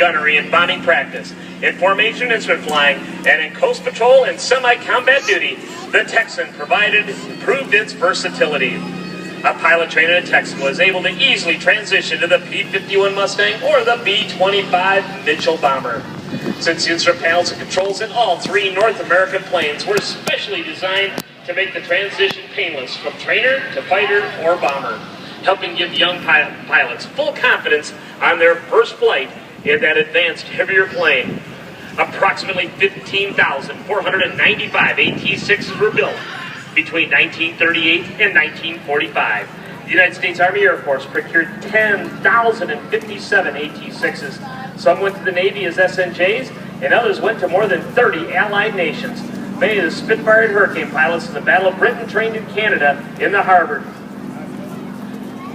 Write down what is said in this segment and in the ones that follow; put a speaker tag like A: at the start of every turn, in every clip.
A: gunnery and bombing practice, in formation instrument flying, and in coast patrol and semi-combat duty, the Texan proved its versatility. A pilot trained in a Texan was able to easily transition to the P-51 Mustang or the B-25 Mitchell bomber. Since the instrument panels and controls in all three North American planes were specially designed to make the transition painless from trainer to fighter or bomber, helping give young pilots full confidence on their first flight in that advanced, heavier plane. Approximately 15,495 AT-6s were built between 1938 and 1945. The United States Army Air Force procured 10,057 AT-6s. Some went to the Navy as SNJs, and others went to more than 30 Allied nations. Many of the Spitfire and Hurricane pilots in the Battle of Britain trained in Canada in the harbor.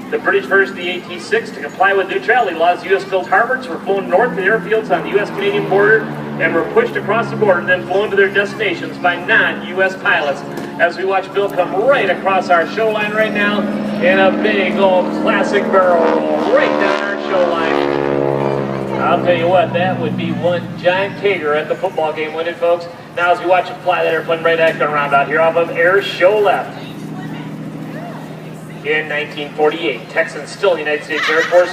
A: The British version of the AT-6, to comply with neutrality laws, U.S.-built Harvards were flown north to the airfields on the U.S.-Canadian border and were pushed across the border, then flown to their destinations by non-U.S. pilots. As we watch Bill come right across our show line right now in a big old classic barrel roll right down our show line. I'll tell you what, that would be one giant cater at the football game, wouldn't it, folks? Now as we watch him fly that airplane right around out here off of Air Show Leff. In 1948, Texans, still in the United States Air Force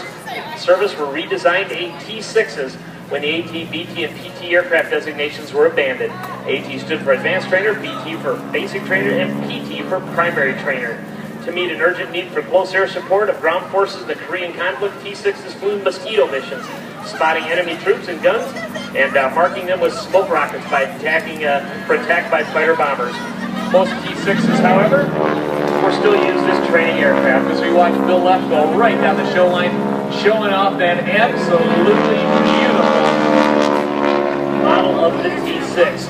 A: service, were redesigned AT-6s when the AT, BT, and PT aircraft designations were abandoned. AT stood for Advanced Trainer, BT for Basic Trainer, and PT for Primary Trainer. To meet an urgent need for close air support of ground forces in the Korean conflict, T-6s flew mosquito missions, spotting enemy troops and guns, and marking them with smoke rockets by for attack by fighter bombers. Most T-6s, however, were still used as training aircraft. As we watch Bill Leff go right down the show line, showing off that absolutely beautiful model of the T-6.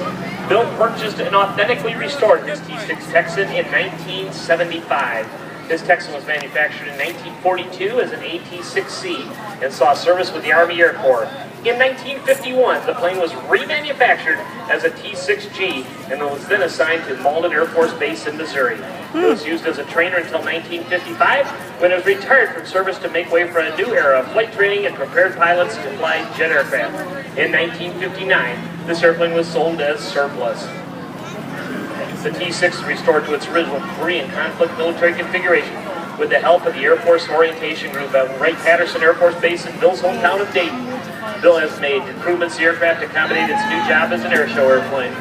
A: Bill purchased and authentically restored this T-6 Texan in 1975. This Texan was manufactured in 1942 as an AT-6C and saw service with the Army Air Corps. In 1951, the plane was remanufactured as a T-6G and was then assigned to Malden Air Force Base in Missouri. It was used as a trainer until 1955, when it was retired from service to make way for a new era of flight training and prepared pilots to fly jet aircraft. In 1959, this airplane was sold as surplus. The T-6 was restored to its original Korean conflict military configuration with the help of the Air Force Orientation Group at Wright-Patterson Air Force Base in Bill's hometown of Dayton. Bill has made improvements to the aircraft to accommodate its new job as an air show airplane.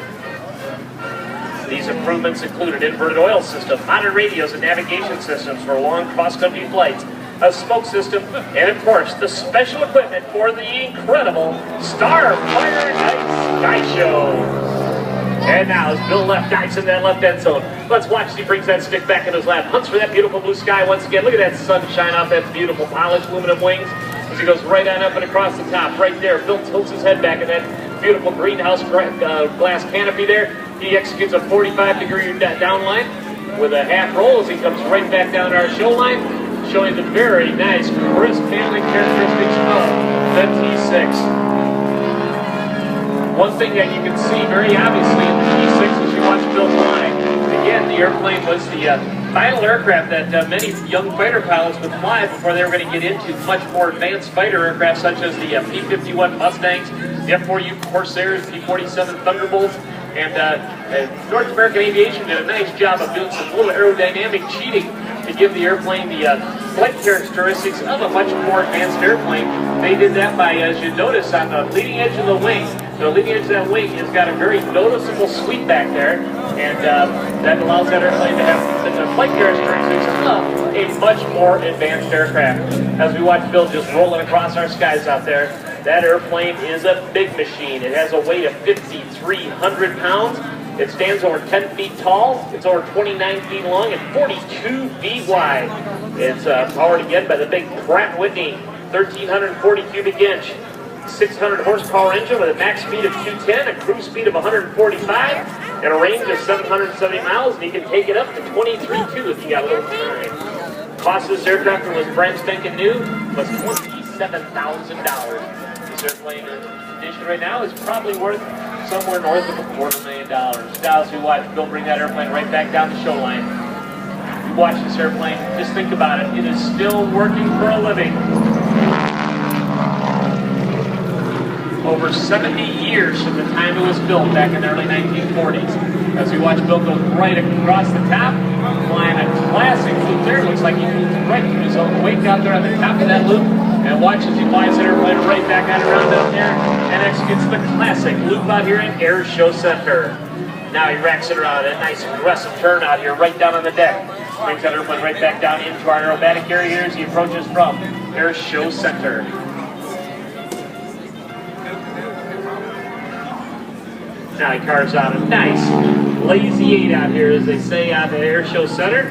A: These improvements include an inverted oil system, modern radios and navigation systems for long cross-country flights, a smoke system, and of course, the special equipment for the incredible Starfire Night Sky Show. And now, as Bill Leff dives in that left end zone, let's watch as he brings that stick back in his lap, hunts for that beautiful blue sky once again. Look at that sunshine off that beautiful polished aluminum wings as he goes right on up and across the top. Right there, Bill tilts his head back in that beautiful greenhouse glass canopy there. He executes a 45-degree down line with a half roll as he comes right back down our show line, showing the very nice, crisp handling characteristics of the T-6. One thing that you can see very obviously in the T-6 as you watch Bill fly, again, the airplane was the final aircraft that many young fighter pilots would fly before they were going to get into much more advanced fighter aircraft such as the P-51 Mustangs, the F-4U Corsairs, P-47 Thunderbolts, and North American Aviation did a nice job of doing some little aerodynamic cheating to give the airplane the flight characteristics of a much more advanced airplane. They did that by, as you notice, on the leading edge of the wing. The leading edge of that wing has got a very noticeable sweep back there, and that allows that airplane to have the flight characteristics of a much more advanced aircraft. As we watch Bill just rolling across our skies out there, that airplane is a big machine. It has a weight of 5,300 pounds. It stands over 10 feet tall, it's over 29 feet long, and 42 feet wide. It's powered again by the big Pratt & Whitney 1,340 cubic inch, 600 horsepower engine with a max speed of 210, a cruise speed of 145, and a range of 770 miles, and you can take it up to 23.2 if you got a little time. Cost of this aircraft when it was brand spanking new was $27,000. This airplane in condition right now is probably worth somewhere north of $250,000. Now as we watch Bill bring that airplane right back down the show line, we watch this airplane, just think about it, it is still working for a living. over 70 years from the time it was built back in the early 1940s. As we watch Bill go right across the top, flying a classic loop there. Looks like he moved right to his own wake out there on the top of that loop. And watch as he flies it right back out around out there and executes the classic loop out here in Air Show Center. Now he racks it around, a nice aggressive turn out here right down on the deck. Brings that airplane right back down into our aerobatic area here as he approaches from Air Show Center. Now he carves out a nice lazy 8 out here, as they say out at Air Show Center.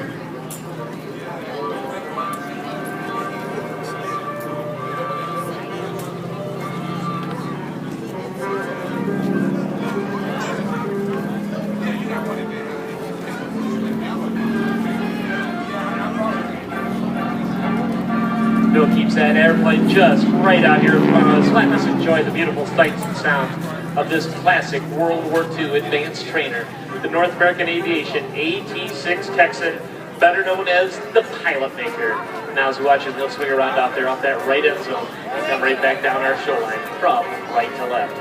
A: Bill keeps that airplane just right out here in front of us. Let us enjoy the beautiful sights and sounds of this classic World War II advanced trainer, the North American Aviation AT-6 Texan, better known as the Pilot Maker. Now as we watch him, he'll swing around out there off that right end zone and come right back down our shoreline from right to left.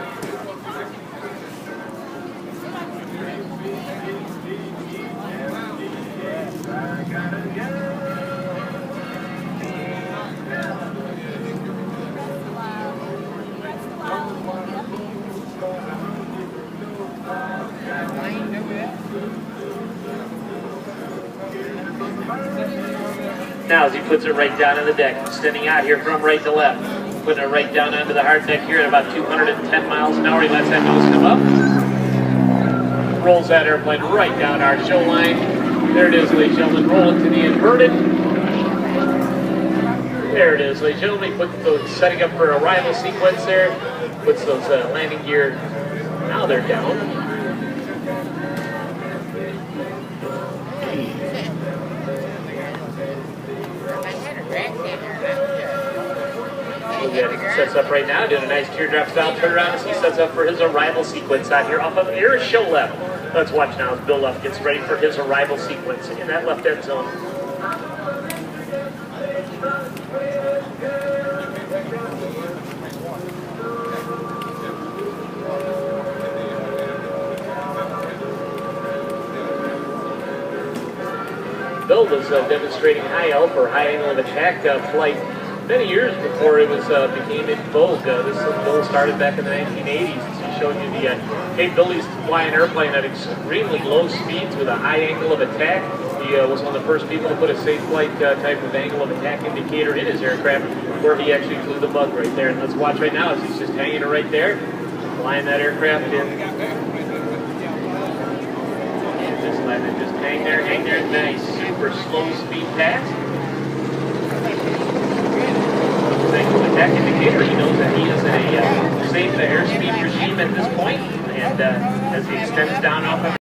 A: Now as he puts it right down on the deck, extending out here from right to left, putting it right down onto the hard deck here at about 210 miles an hour. He lets that nose come up, rolls that airplane right down our show line. There it is, ladies and gentlemen, roll it to the inverted. There it is, ladies and gentlemen. He puts those setting up for arrival sequence there, puts those landing gear. Now they're down. He sets up right now, doing a nice teardrop style turnaround as he sets up for his arrival sequence out here off of Air Show Leff. Let's watch now as Bill Leff gets ready for his arrival sequence in that left end zone. Bill was demonstrating high alpha or high angle of attack flight many years before it was became in vogue. This Bill started back in the 1980s. He showed you the capabilities to fly an airplane at extremely low speeds with a high angle of attack. He was one of the first people to put a safe flight type of angle of attack indicator in his aircraft, where he actually flew the bug right there. And let's watch right now as he's just hanging it right there, flying that aircraft in. Just let it just hang there, nice super slow speed pass. Attack indicator, he knows that he is a safe airspeed regime at this point, and as he extends down off of